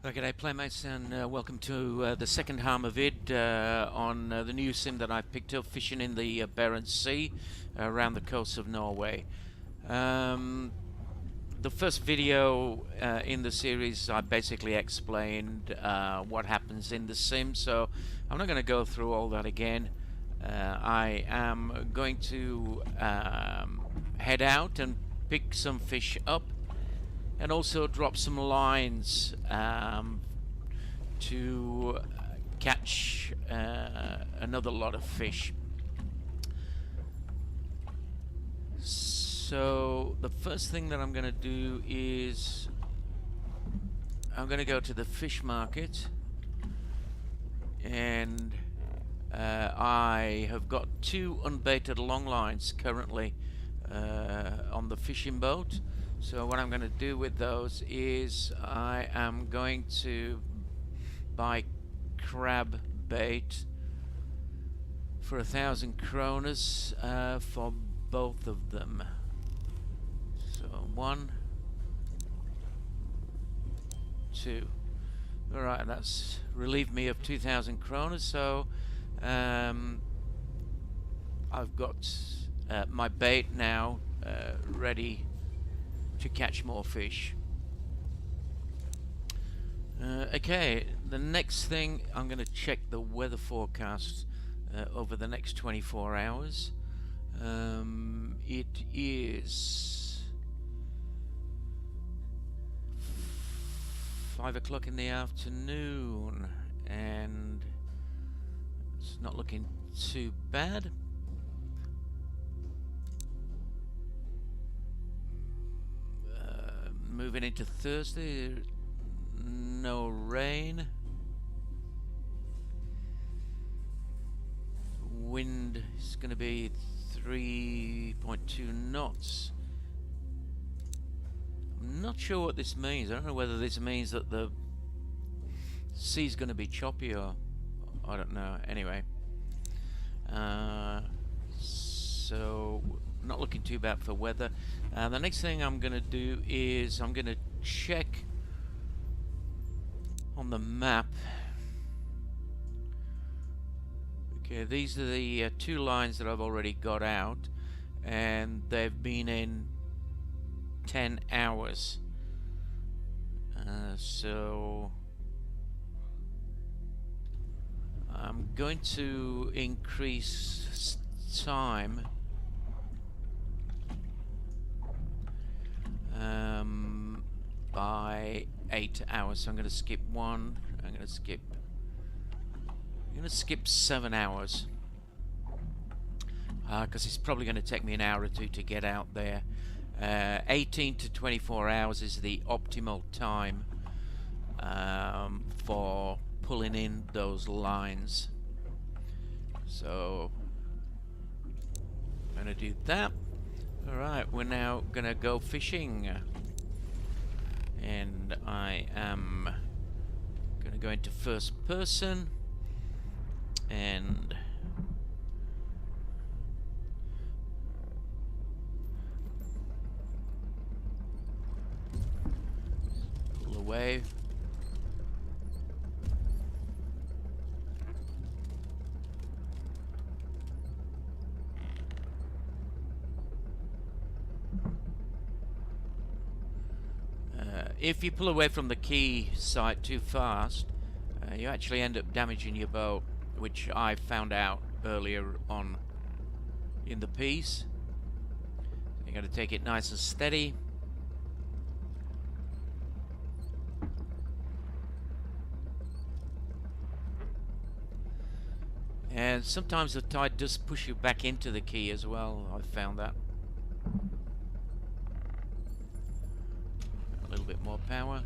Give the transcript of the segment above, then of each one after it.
G'day playmates, and welcome to the second harm of vid on the new sim that I've picked up fishing in the Barents Sea around the coast of Norway. The first video in the series I basically explained what happens in the sim, so I'm not going to go through all that again. I am going to head out and pick some fish up and also drop some lines to catch another lot of fish. So the first thing that I'm going to do is I'm going to go to the fish market, and I have got two unbaited long lines currently on the fishing boat. So what I'm going to do with those is I am going to buy crab bait for 1,000 kronas for both of them. So 1, 2. Alright, that's relieved me of 2,000 kronas. So I've got my bait now ready to catch more fish. Okay, the next thing, I'm going to check the weather forecast over the next 24 hours. It is 5 o'clock in the afternoon, and it's not looking too bad. Moving into Thursday, no rain. Wind is going to be 3.2 knots. I'm not sure what this means. I don't know whether this means that the sea's going to be choppy, or I don't know. Anyway, so not looking too bad for weather. The next thing I'm going to do is I'm going to check on the map. Okay, these are the two lines that I've already got out, and they've been in 10 hours. So I'm going to increase time by 8 hours. So I'm going to skip one. I'm going to skip 7 hours because it's probably going to take me an hour or two to get out there. 18 to 24 hours is the optimal time for pulling in those lines. So I'm going to do that. Alright, we're now going to go fishing, and I am going to go into first person and pull away. If you pull away from the key site too fast, you actually end up damaging your boat, which I found out earlier on in the piece. You got to take it nice and steady. And sometimes the tide does push you back into the key as well. I've found that. A little bit more power.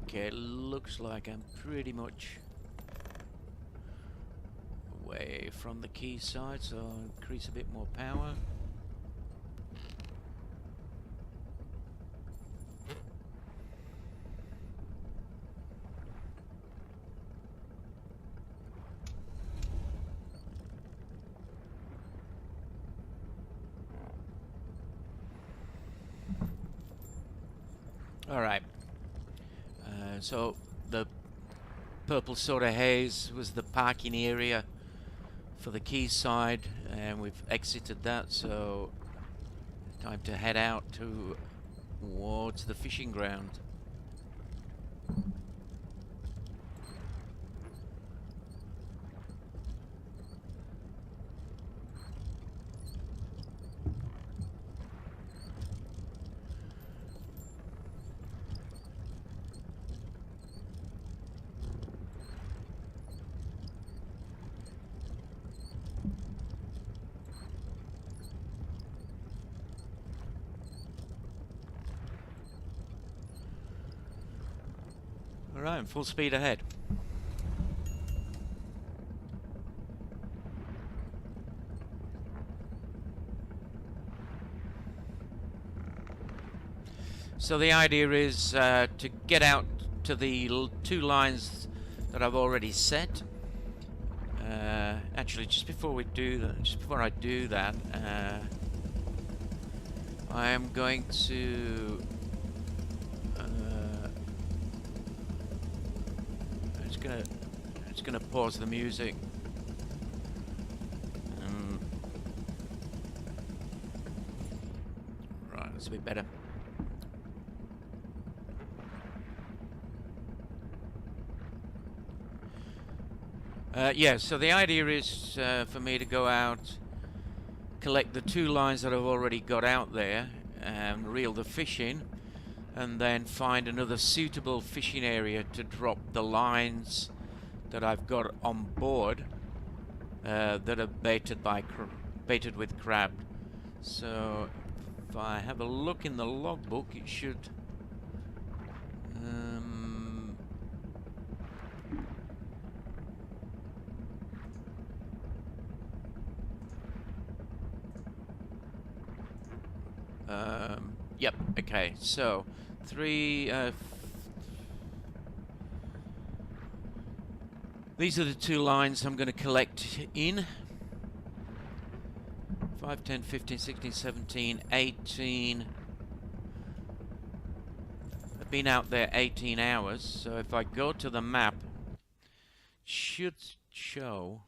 Okay, looks like I'm pretty much away from the key side, so I'll increase a bit more power. Alright, so the purple sort of haze was the parking area for the quayside, and we've exited that, so time to head out towards the fishing ground. Alright, full speed ahead. So the idea is to get out to the two lines that I've already set. Actually, just before I do that, I am going to. It's gonna pause the music. Right, that's a bit better. Yeah, so the idea is for me to go out, collect the two lines that I've already got out there, and reel the fish in, and then find another suitable fishing area to drop the lines that I've got on board that are baited with crab. So if I have a look in the logbook, it should. Yep, okay, so these are the two lines I'm going to collect in. 5, 10, 15, 16, 17, 18. I've been out there 18 hours, so if I go to the map, it should show.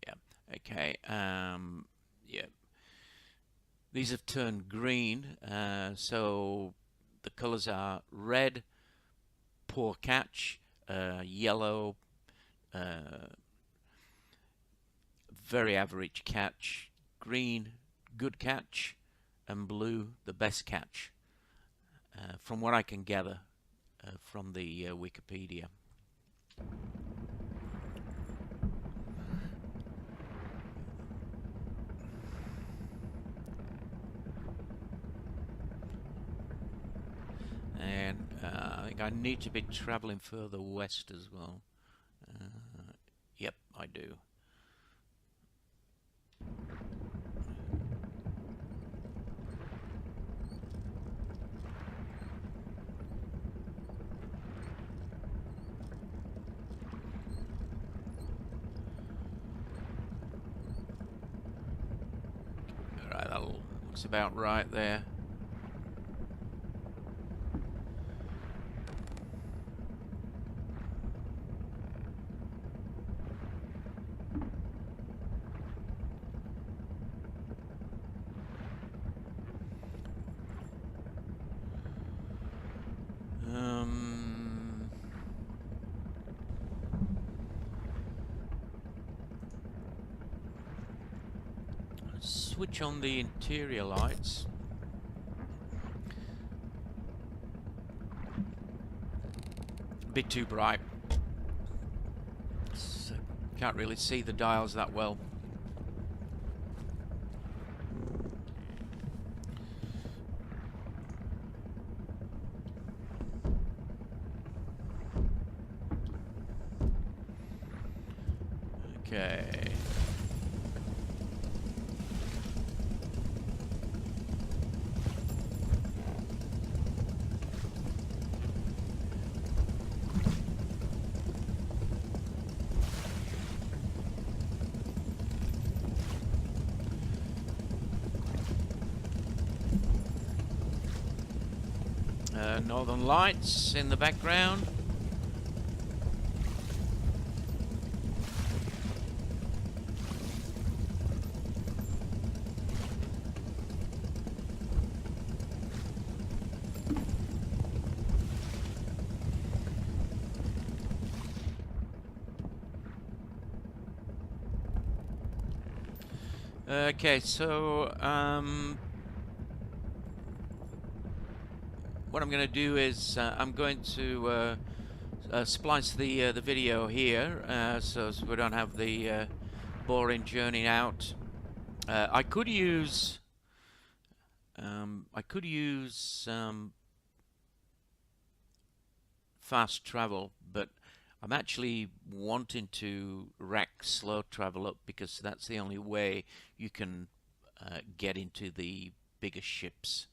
Yeah, okay, yeah. These have turned green, so the colors are red, poor catch, yellow, very average catch, green, good catch, and blue, the best catch, from what I can gather from the Wikipedia. And I think I need to be traveling further west as well. Yep, I do. Alright, that looks about right there. Switch on the interior lights. A bit too bright. So can't really see the dials that well. Okay. Northern Lights in the background. Okay, so what I'm going to do is I'm going to splice the video here, so we don't have the boring journey out. I could use fast travel, but I'm actually wanting to rack slow travel up because that's the only way you can get into the bigger ships.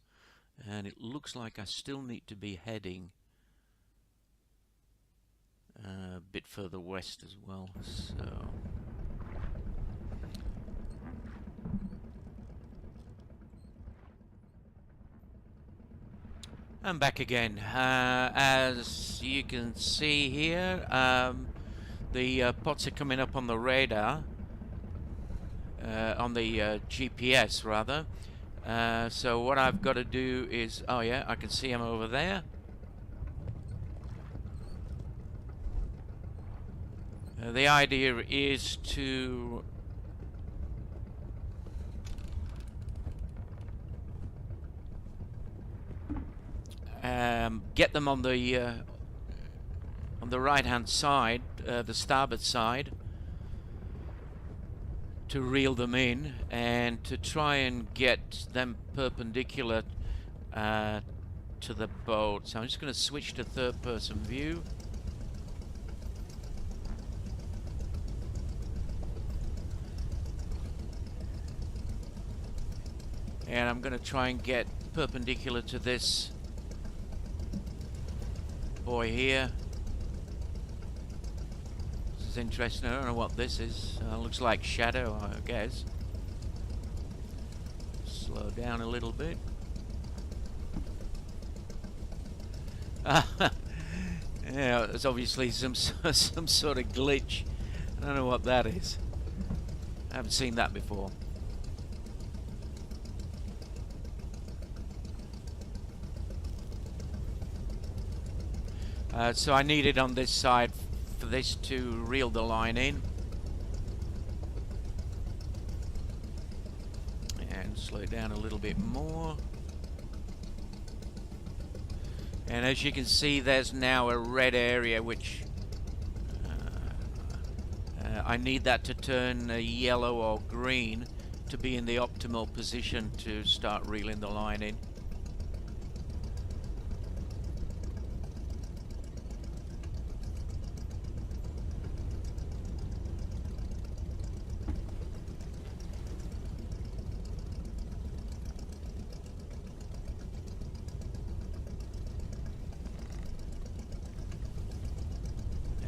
And it looks like I still need to be heading a bit further west as well. So I'm back again. As you can see here, the pots are coming up on the radar, on the GPS rather. So what I've got to do is, oh yeah, I can see them over there. The idea is to get them on the right-hand side, the starboard side, to reel them in and to try and get them perpendicular to the boat. So I'm just going to switch to third-person view. And I'm going to try and get perpendicular to this boy here. This is interesting. I don't know what this is. Looks like shadow, I guess. Slow down a little bit. Yeah, there's obviously some sort of glitch. I don't know what that is. I haven't seen that before. So I need it on this side for this to reel the line in. And slow down a little bit more. And as you can see, there's now a red area which I need that to turn yellow or green to be in the optimal position to start reeling the line in.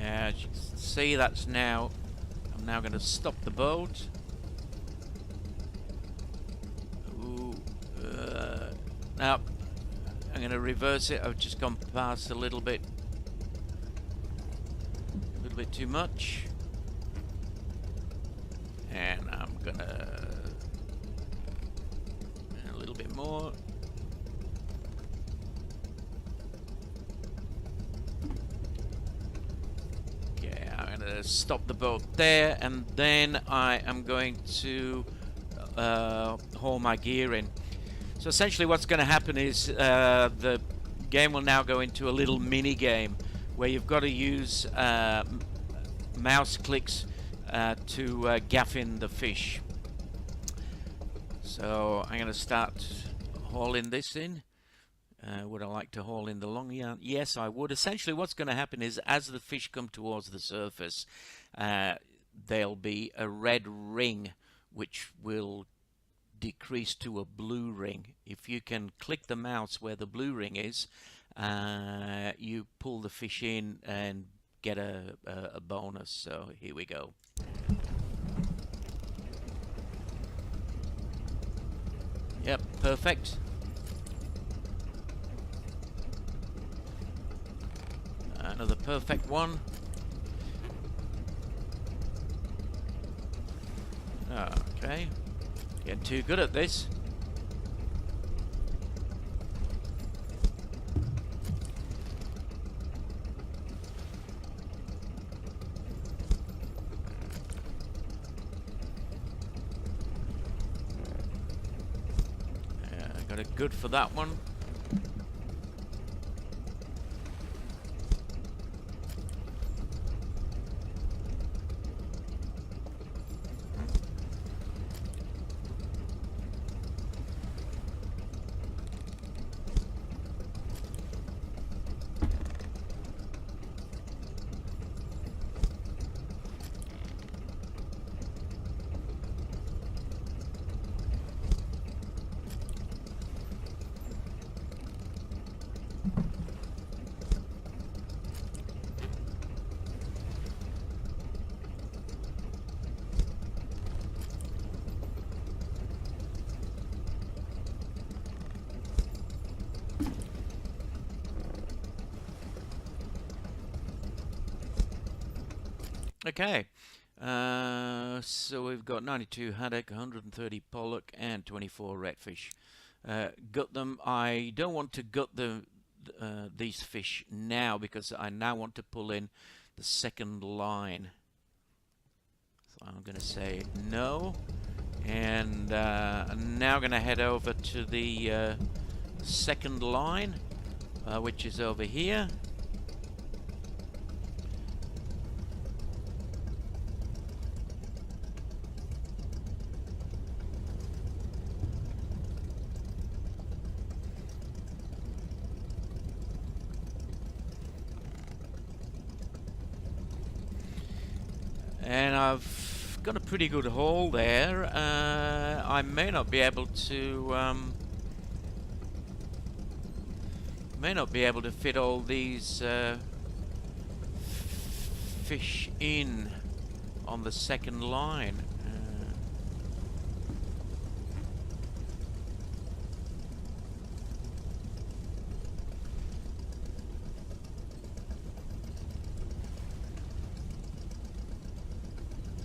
As you can see, that's now, I'm now going to stop the boat. Ooh, now I'm going to reverse it. I've just gone past a little bit too much, and I'm gonna a little bit more. Stop the boat there, and then I am going to haul my gear in. So essentially what's going to happen is the game will now go into a little mini game where you've got to use mouse clicks to gaff in the fish. So I'm going to start hauling this in. Would I like to haul in the long yarn? Yes, I would. Essentially, what's going to happen is as the fish come towards the surface, there'll be a red ring which will decrease to a blue ring. If you can click the mouse where the blue ring is, you pull the fish in and get a bonus. So here we go. Yep, perfect. Another perfect one. Okay. Getting too good at this. Got it good for that one. Okay, so we've got 92 haddock, 130 pollock, and 24 redfish. Gut them. I don't want to gut these fish now because I now want to pull in the second line. So I'm going to say no, and I'm now going to head over to the second line, which is over here. And I've got a pretty good haul there. I may not be able to fit all these fish in on the second line.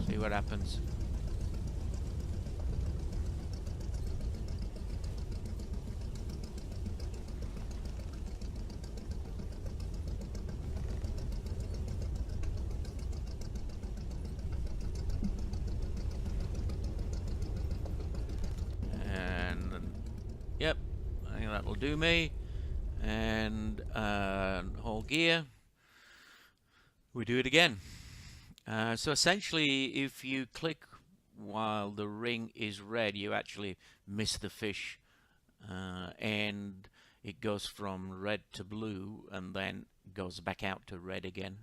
See what happens. And yep, I think that'll do me. And whole gear. We do it again. So essentially, if you click while the ring is red, you actually miss the fish, and it goes from red to blue and then goes back out to red again.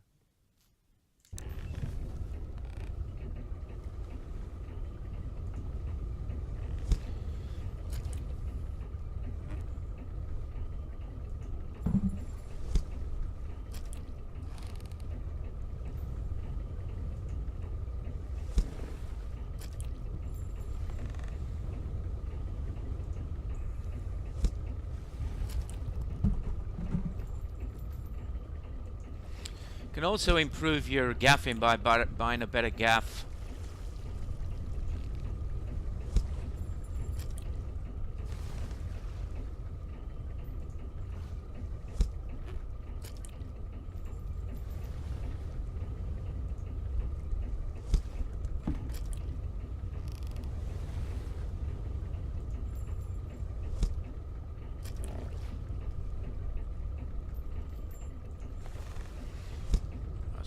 You can also improve your gaffing by buying a better gaff.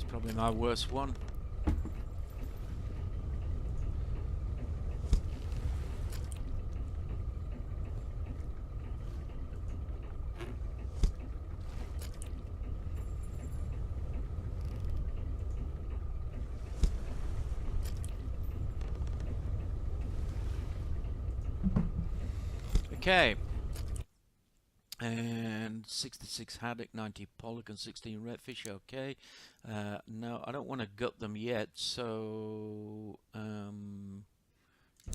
Probably my worst one. Okay. And 66 haddock, 90 pollock, and 16 redfish. Okay. No, I don't want to gut them yet, so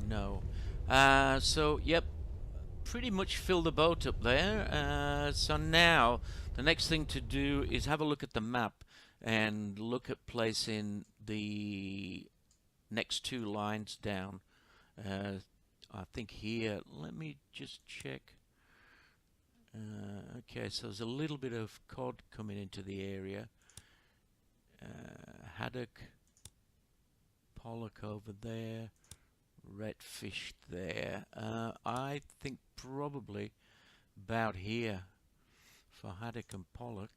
no. So yep, pretty much fill the boat up there. So now the next thing to do is have a look at the map and look at placing the next two lines down. I think here, let me just check. Okay, so there's a little bit of cod coming into the area. Haddock, pollock over there, redfish there. I think probably about here for haddock and pollock.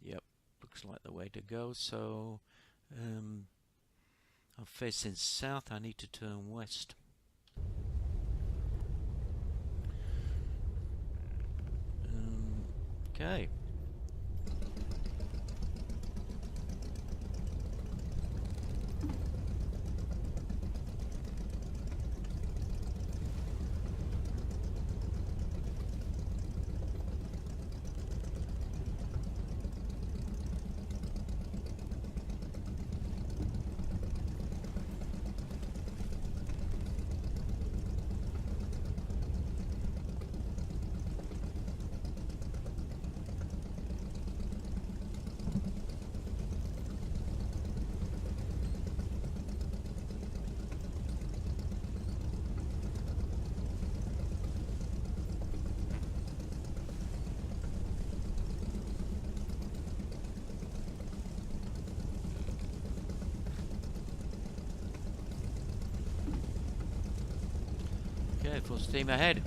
Yep, looks like the way to go. So I'm facing south. I need to turn west. Okay. Okay, full steam ahead.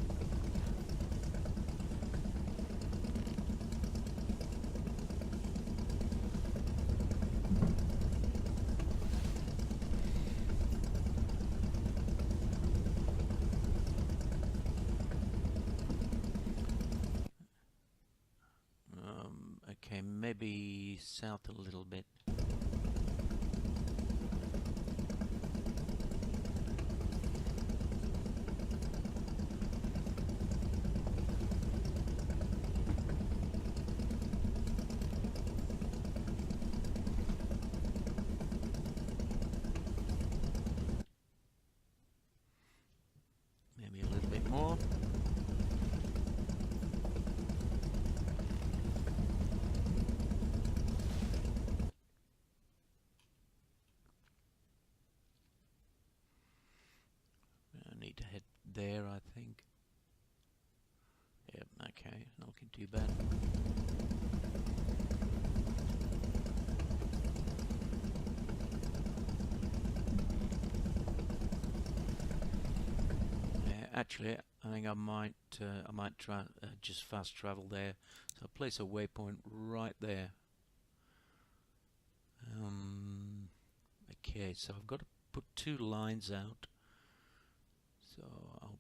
Okay, maybe south a little bit. Maybe a little bit more. I need to head there, I think. Yep, okay, not looking too bad. Actually, I think I might try just fast travel there. So place a waypoint right there. Okay, so I've got to put two lines out. So I'll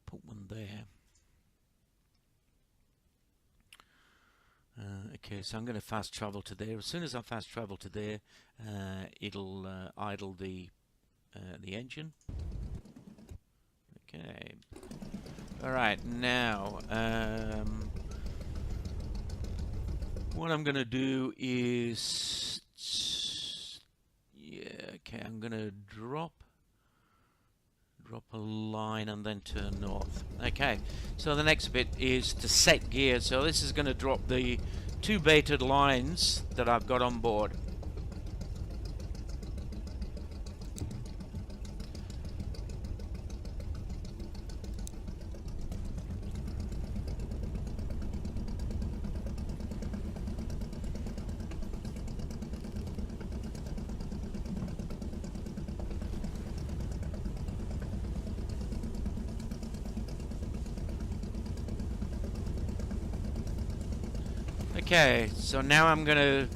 put one there. Okay, so I'm going to fast travel to there. As soon as I fast travel to there, it'll idle the engine. Okay. All right, now what I'm going to do is, yeah, okay, I'm going to drop a line and then turn north. Okay, so the next bit is to set gear. So this is going to drop the two baited lines that I've got on board. Okay, so now I'm gonna,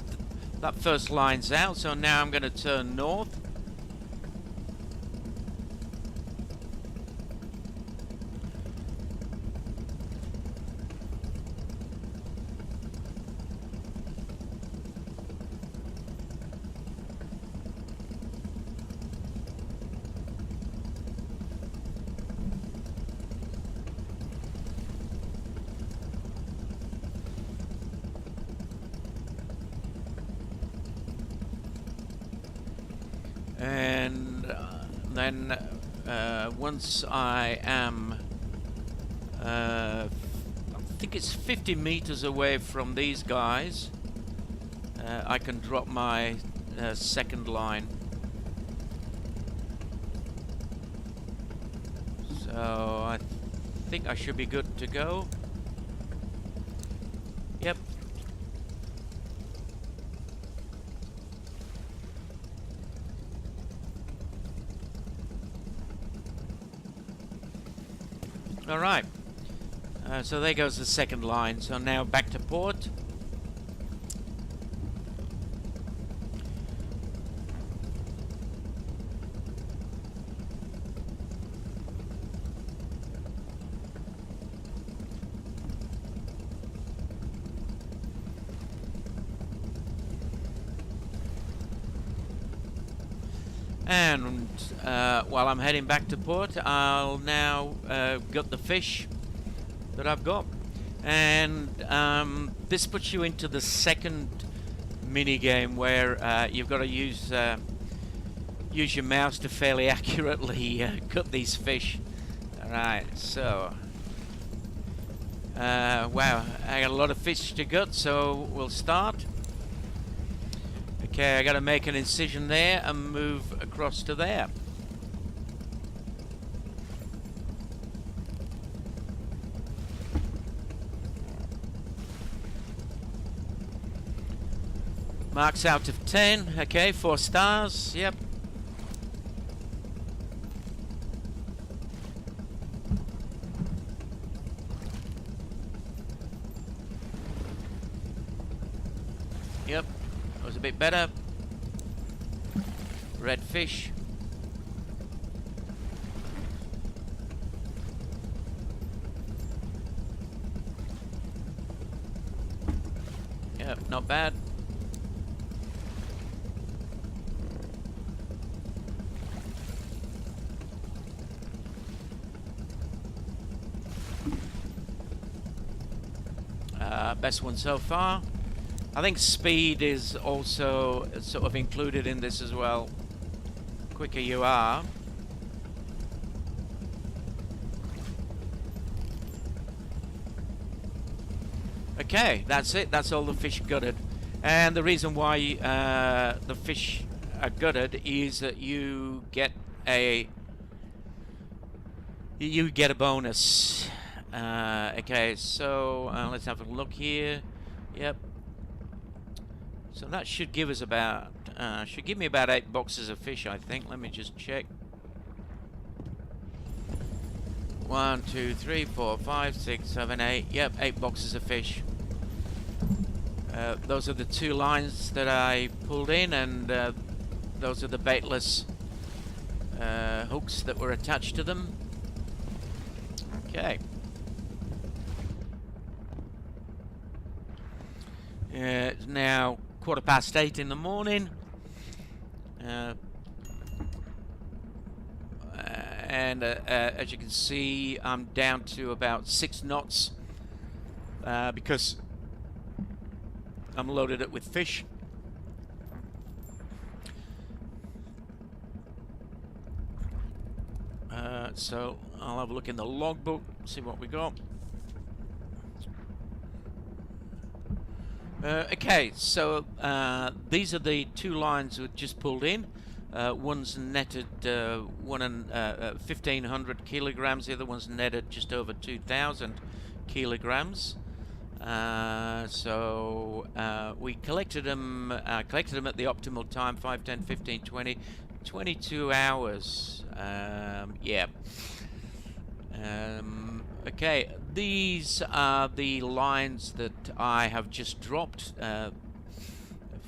that first line's out, so now I'm gonna turn north. And then once I am, I think it's 50 meters away from these guys, I can drop my second line. So I think I should be good to go. Yep. All right. So there goes the second line. So now back to port. And while I'm heading back to port, I'll now gut the fish that I've got. And this puts you into the second mini game where you've got to use your mouse to fairly accurately gut these fish. Alright, so wow, I got a lot of fish to gut, so we'll start. Okay, I got to make an incision there and move across to there. Marks out of 10. Okay, 4 stars. Yep. Yep. That was a bit better. Red fish. Yep, not bad. Best one so far. I think speed is also sort of included in this as well. Quicker you are. Okay, that's it. That's all the fish gutted. And the reason why the fish are gutted is that you get a bonus. Okay, so let's have a look here. Yep. So that should give us about, should give me about 8 boxes of fish, I think. Let me just check. 1, 2, 3, 4, 5, 6, 7, 8. Yep, 8 boxes of fish. Those are the 2 lines that I pulled in, and those are the baitless hooks that were attached to them. Okay. It's now 8:15 in the morning. And as you can see, I'm down to about 6 knots because I'm loaded up with fish. So I'll have a look in the logbook, see what we got. Okay, so these are the 2 lines we just pulled in. One's netted 1,500 kilograms. The other one's netted just over 2,000 kilograms. So we collected them at the optimal time: 5, 10, 15, 20, 22 hours. Yeah. Okay, these are the lines that I have just dropped. I've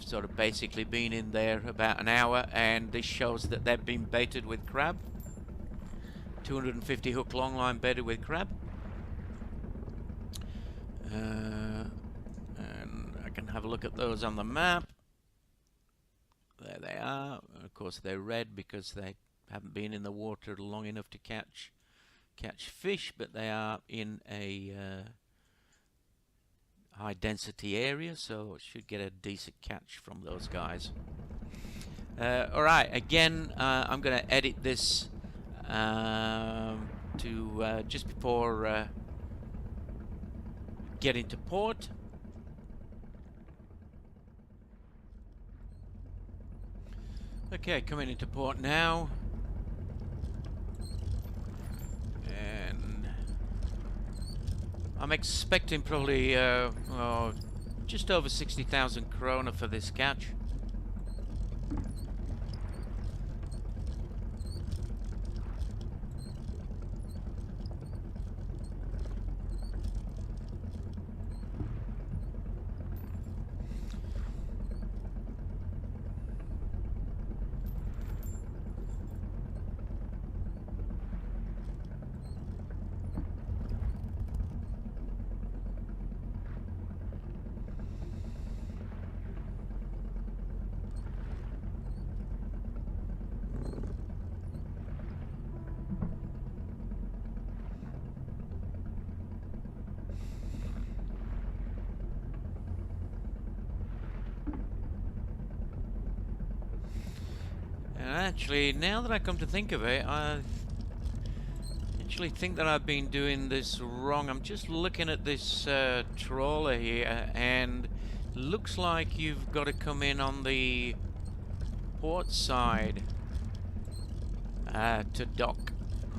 sort of basically been in there about an hour, and this shows that they've been baited with crab. 250 hook long line baited with crab. And I can have a look at those on the map. There they are. Of course, they're red because they haven't been in the water long enough to catch fish, but they are in a high density area, so it should get a decent catch from those guys. Alright, again, I'm going to edit this to just before getting to port. Okay, coming into port now. And I'm expecting probably just over 60,000 krona for this catch. Actually, now that I come to think of it, I actually think that I've been doing this wrong. I'm just looking at this trawler here, and looks like you've got to come in on the port side to dock,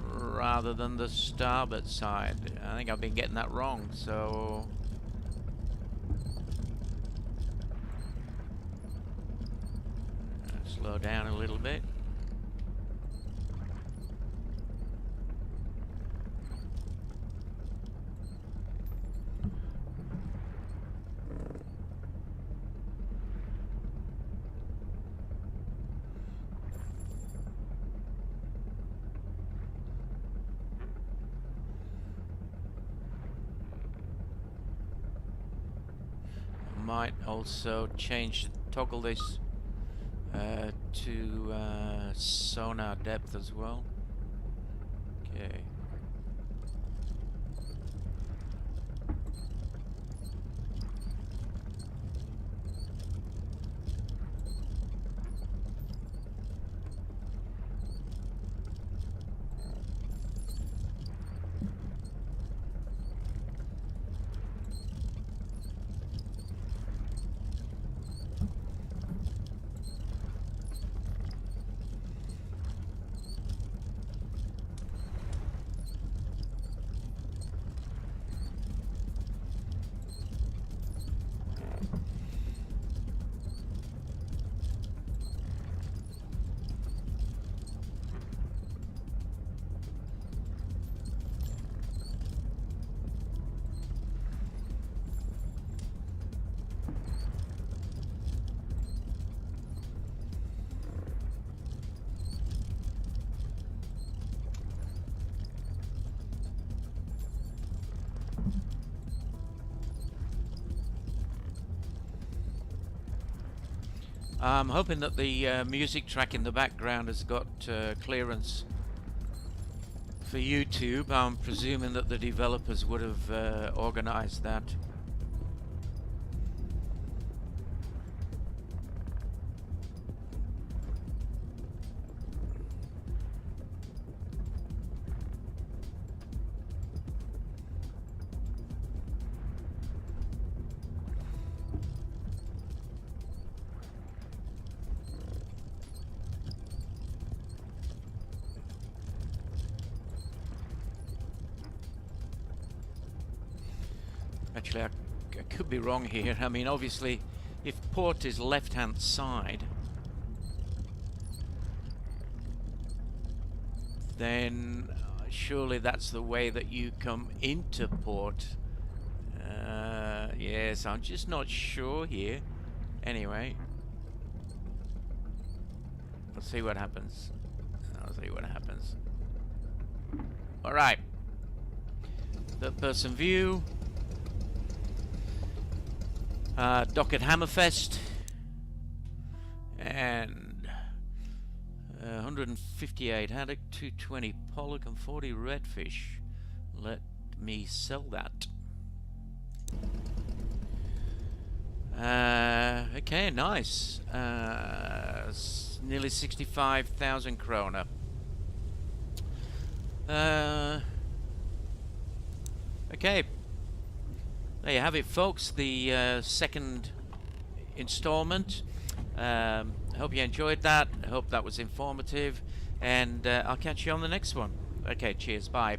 rather than the starboard side. I think I've been getting that wrong, so... slow down a little bit. Might also toggle this to sonar depth as well. Okay. I'm hoping that the music track in the background has got clearance for YouTube. I'm presuming that the developers would have organized that. Actually, I could be wrong here. I mean, obviously, if port is left-hand side, then surely that's the way that you come into port. Yes, I'm just not sure here. Anyway, let's see what happens. I'll see what happens. All right. Third-person view. Dock at Hammerfest. And 158 haddock, 220 pollock, and 40 redfish. Let me sell that. Okay, nice. It's nearly 65,000 kroner. Okay. There you have it, folks. The second installment. I hope you enjoyed that. I hope that was informative. And I'll catch you on the next one. Okay, cheers. Bye.